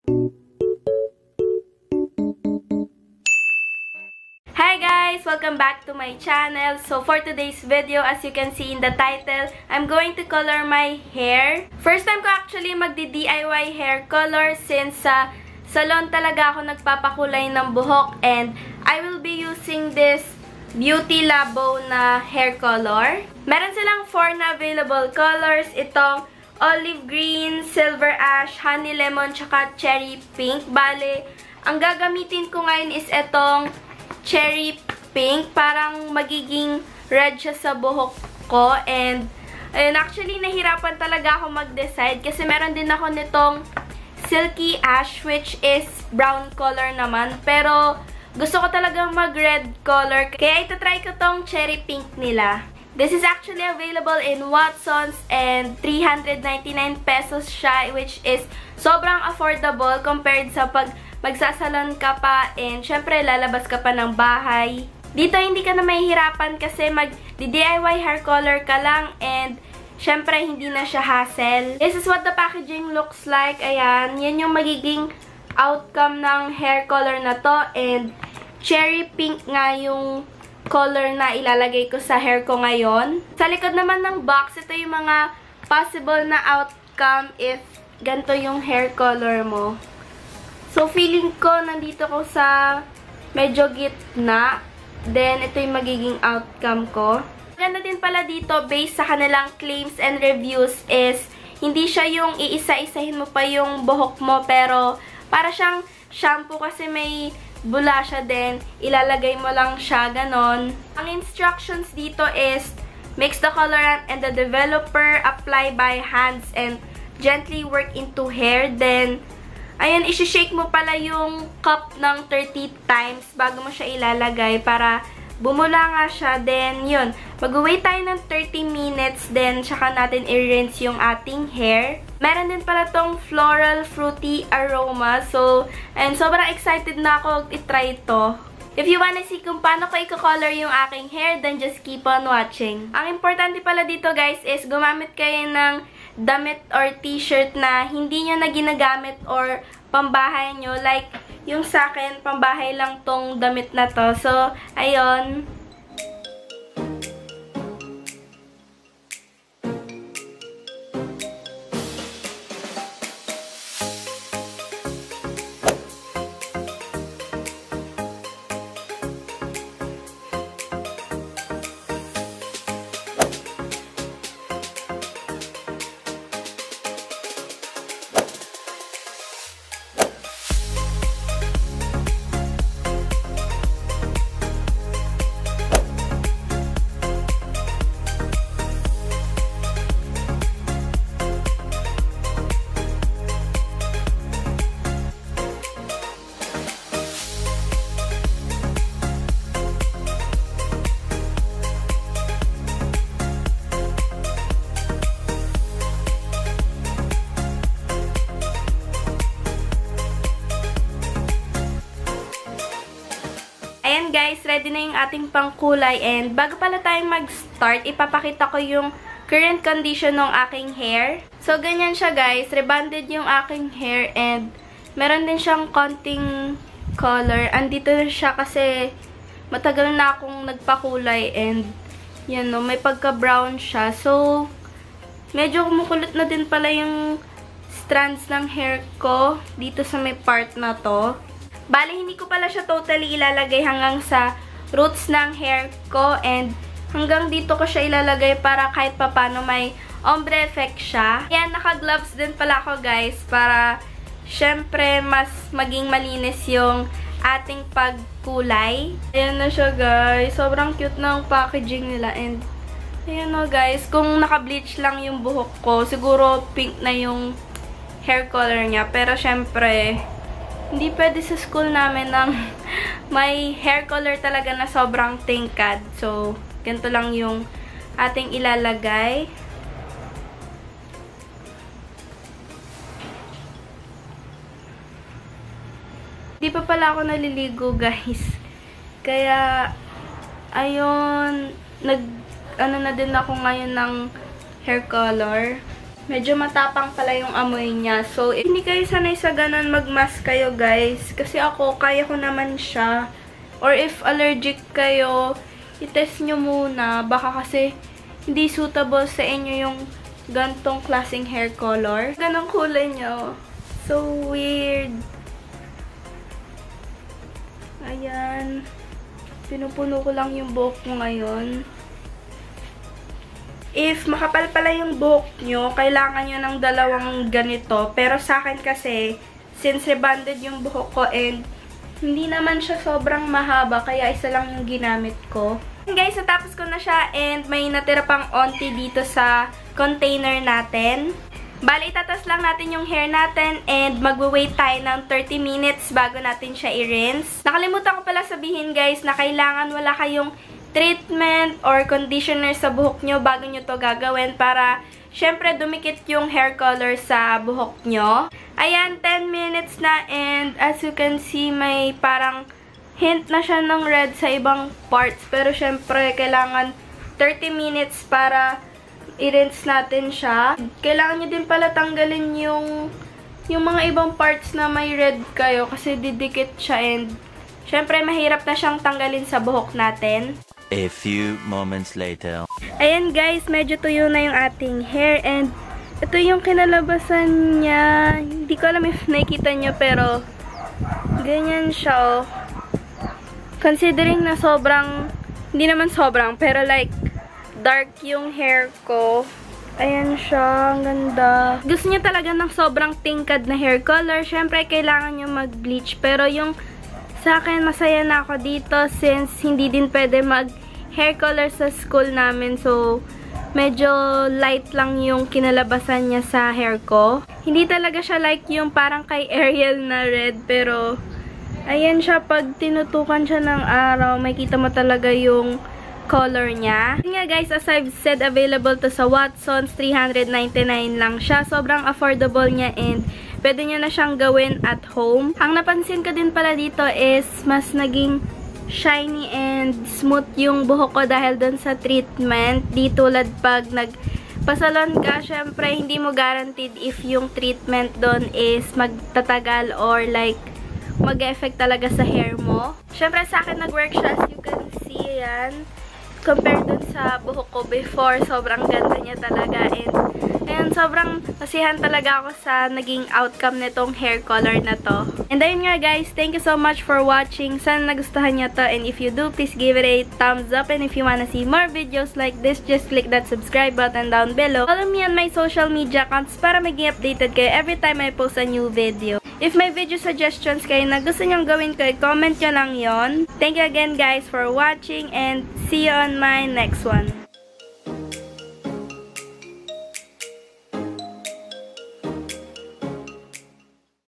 Hi guys! Welcome back to my channel. So for today's video, as you can see in the title, I'm going to color my hair. First time ko actually magdi-DIY hair color since sa salon talaga ako nagpapakulay ng buhok, and I will be using this Beauty Labo na hair color. Meron silang 4 na available colors. Itong olive green, silver ash, honey lemon, tsaka cherry pink. Bale, ang gagamitin ko ngayon is itong cherry pink. Parang magiging red siya sa buhok ko. And, ayun, actually, nahirapan talaga ako mag-decide kasi meron din ako nitong silky ash, which is brown color naman. Pero, gusto ko talagang mag-red color. Kaya itatry ko tong cherry pink nila. This is actually available in Watsons and 399 pesos siya, which is sobrang affordable compared sa pag magsasalon ka pa and syempre lalabas ka pa ng bahay. Dito hindi ka na mahihirapan kasi mag-DIY hair color ka lang and syempre hindi na siya hassle. This is what the packaging looks like. Ayan, yan yung magiging outcome ng hair color na to, and cherry pink nga yung color na ilalagay ko sa hair ko ngayon. Sa likod naman ng box, ito yung mga possible na outcome if ganito yung hair color mo. So, feeling ko, nandito ko sa medyo gitna. Then, ito yung magiging outcome ko. Ganda din pala dito, based sa kanilang claims and reviews, is hindi siya yung iisa-isahin mo pa yung buhok mo, pero para siyang shampoo kasi may bula siya din. Ilalagay mo lang siya, ganon. Ang instructions dito is, mix the colorant and the developer, apply by hands, and gently work into hair. Then, ayan, isi-shake mo pala yung cup ng 30 times bago mo siya ilalagay para bumula nga siya. Then, yun. Mag-wait tayo ng 30 minutes. Then, tsaka natin i-rinse yung ating hair. Meron din pala tong floral fruity aroma. So, and sobrang excited na ako i-try ito. If you wanna see kung paano ko i-color yung aking hair, then just keep on watching. Ang importante pala dito, guys, is gumamit kayo ng damit or t-shirt na hindi nyo na ginagamit or pambahay nyo. Like, yung sa akin, pambahay lang tong damit na to. So, ayun. Ayan guys, ready na yung ating pangkulay, and bago pala tayong mag-start, ipapakita ko yung current condition ng aking hair. So, ganyan siya guys, rebonded yung aking hair, and meron din siyang konting color. Andito na siya kasi matagal na akong nagpakulay, and yan no, may pagka-brown siya. So, medyo kumukulot na din pala yung strands ng hair ko dito sa may part na to. Bale, hindi ko pala siya totally ilalagay hanggang sa roots ng hair ko, and hanggang dito ko siya ilalagay para kahit papano may ombre effect siya. Ayan, naka-gloves din pala ako guys para syempre mas maging malinis yung ating pagkulay. Ayan na siya guys. Sobrang cute ng packaging nila, and ayan o guys, kung naka-bleach lang yung buhok ko, siguro pink na yung hair color niya. Pero syempre, hindi pwede sa school namin ng may hair color talaga na sobrang tingkad. So, ganito lang yung ating ilalagay. Di pa pala ako naliligo, guys. Kaya, ayun, ano na din ako ngayon ng hair color. Medyo matapang pala yung amoy niya. So, if hindi kayo sanay sa ganun, mag-mask kayo, guys. Kasi ako, kaya ko naman siya. Or if allergic kayo, i-test nyo muna. Baka kasi hindi suitable sa inyo yung gantong klaseng hair color. Ganong kulay niya. So weird. Ayan. Pinupuno ko lang yung buhok ko ngayon. If makapal pala yung buhok nyo, kailangan nyo ng dalawang ganito. Pero sa akin kasi, since rebonded yung buhok ko and hindi naman siya sobrang mahaba, kaya isa lang yung ginamit ko. And guys, natapos ko na siya and may natira pang onti dito sa container natin. Bali, itatas lang natin yung hair natin and magwe-wait tayo ng 30 minutes bago natin siya i-rinse. Nakalimutan ko pala sabihin guys na kailangan wala kayong treatment or conditioner sa buhok nyo bago nyo to gagawin para syempre dumikit yung hair color sa buhok nyo. Ayan, 10 minutes na and as you can see may parang hint na siya ng red sa ibang parts pero syempre kailangan 30 minutes para i-rinse natin siya. Kailangan nyo din pala tanggalin yung mga ibang parts na may red kayo kasi didikit siya and syempre mahirap na siyang tanggalin sa buhok natin. A few moments later. Ayan guys, medyo tuyo na yung ating hair and ito yung kinalabasan niya. Hindi ko alam if nakikita nyo pero ganyan siya oh. Considering na sobrang, hindi naman sobrang, pero like dark yung hair ko. Ayan siya, ang ganda. Gusto niyo talaga ng sobrang tingkad na hair color, syempre kailangan nyo mag-bleach. Pero yung sa akin, masaya na ako dito since hindi din pwede mag-hair color sa school namin. So, medyo light lang yung kinalabasan niya sa hair ko. Hindi talaga siya like yung parang kay Ariel na red. Pero, ayan siya. Pag tinutukan siya ng araw, makikita mo talaga yung color niya. Yun nga guys, as I've said, available to sa Watsons. 399 lang siya. Sobrang affordable niya and pwede nyo na siyang gawin at home. Ang napansin ko din pala dito is mas naging shiny and smooth yung buhok ko dahil dun sa treatment. Di tulad pag nagpasalon ka, syempre hindi mo guaranteed if yung treatment dun is magtatagal or like mag-effect talaga sa hair mo. Syempre sa akin nag-work siya, as you can see, yan. Compared dun sa buhok ko before, sobrang ganda niya talaga and sobrang nasihan talaga ako sa naging outcome nitong hair color na to. And ayun nga guys, thank you so much for watching. Sana nagustuhan niyo to and if you do, please give it a thumbs up and if you wanna see more videos like this, just click that subscribe button down below. Follow me on my social media accounts para maging updated kayo every time I post a new video. If may video suggestions kayo na gusto nyong gawin ko, comment nyo lang yon. Thank you again guys for watching and see you on my next one.